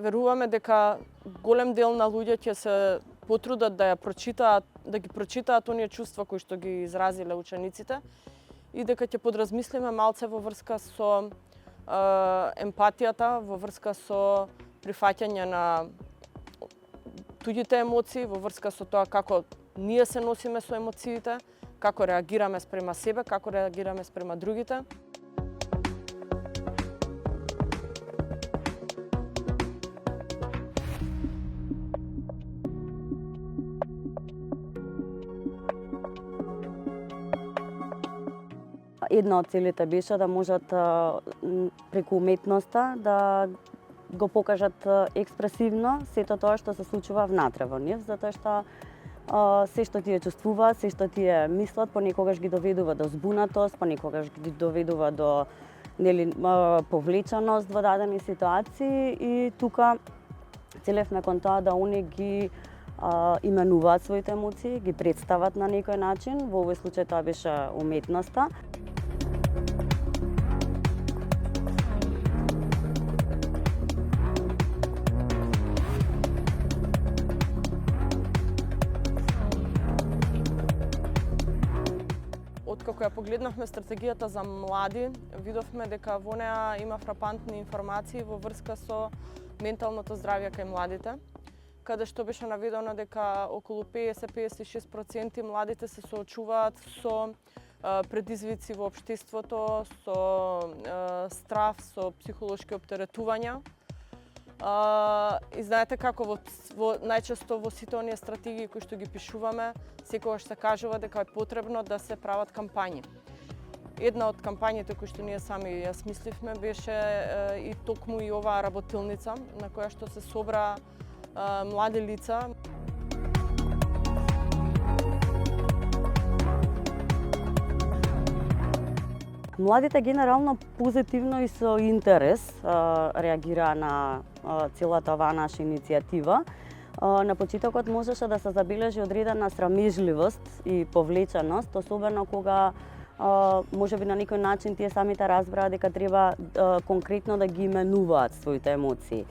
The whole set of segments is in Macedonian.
Веруваме дека голем дел на луѓе ќе се потрудат да ја прочитаат, да ги прочитаат оние чувства кои што ги изразиле учениците и дека ќе подразмислиме малце во врска со емпатијата, во врска со прифаќање на туѓите емоции, во врска со тоа како ние се носиме со емоциите, како реагираме спрема себе, како реагираме спрема другите. Една од целите беше да можат преку уметноста да го покажат експресивно сето тоа што се случува внатре во нив, затоа што се што тие чувствуваат, се што тие мислат, понекогаш ги доведува до збунатост, понекогаш ги доведува до повлеченост во дадени ситуации и тука целевме кон тоа да они ги именуваат своите емоции, ги представат на некој начин, во овој случај тоа беше уметноста. Откако ја погледнавме стратегијата за млади, видовме дека во неа има фрапантни информации во врска со менталното здравје кај младите, каде што беше наведено дека околу 50-56% младите се соочуваат со предизвици во општеството, со страф, со психолошки оптеретувања. И знаете како најчесто во сите оние стратегии кои што ги пишуваме, секогаш се кажува дека е потребно да се прават кампањи. Една од кампањите кои што ние сами ја смисливме беше и токму и оваа работилница на која што се собра млади лица. Младите генерално позитивно и со интерес реагираа на целата оваа наша иницијатива. На почетокот можеше да се забележи одредена срамежливост и повлеченост, особено кога можеби на некој начин тие самите разбраа дека треба конкретно да ги именуваат своите емоции.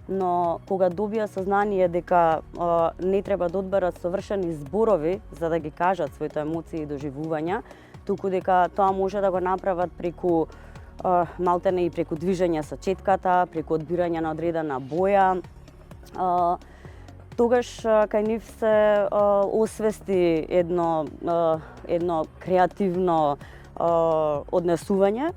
Но кога добија сознание дека не треба да одберат совршени зборови за да ги кажат своите емоции и доживувања, туку дека тоа може да го направат преку малтене и преку движење со четката, преку одбирање на одредена боја, тогаш кај нив се освести едно креативно однесување.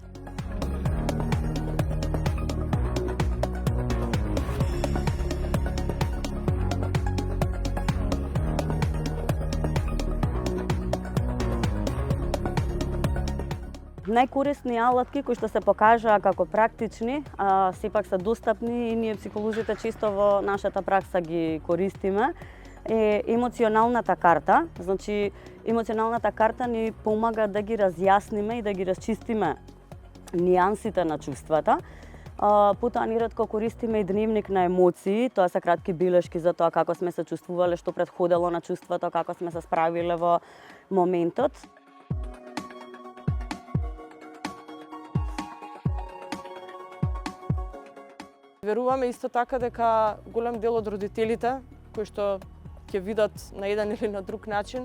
Најкорисни алатки кои што се покажаа како практични, сепак се достапни и ние психолозите често во нашата пракса ги користиме, е емоционалната карта. Значи, емоционалната карта ни помага да ги разјасниме и да ги расчистиме нијансите на чувствата. Потоа неретко користиме и дневник на емоции, тоа се кратки белешки за тоа како сме се чувствувале, што претходело на чувството, како сме се справиле во моментот. Веруваме исто така дека голем дел од родителите, кои што ќе видат на еден или на друг начин,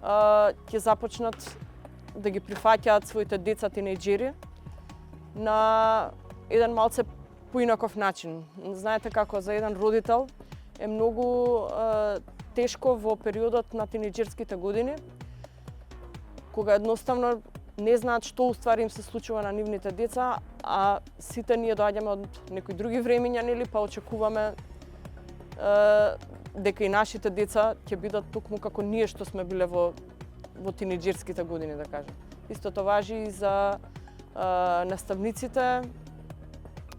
ќе започнат да ги прифаќаат своите деца тинејџери на еден малце поинаков начин. Знаете како за еден родител е многу тешко во периодот на тинејџерските години, кога едноставно не знаат што уствари им се случува на нивните деца, а сите ние доаѓаме од некои други времиња, нели, па очекуваме дека и нашите деца ќе бидат токму како ние што сме биле во тинејџерските години, да кажем. Истото важи и за наставниците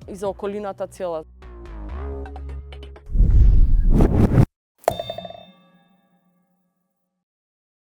и за околината цела.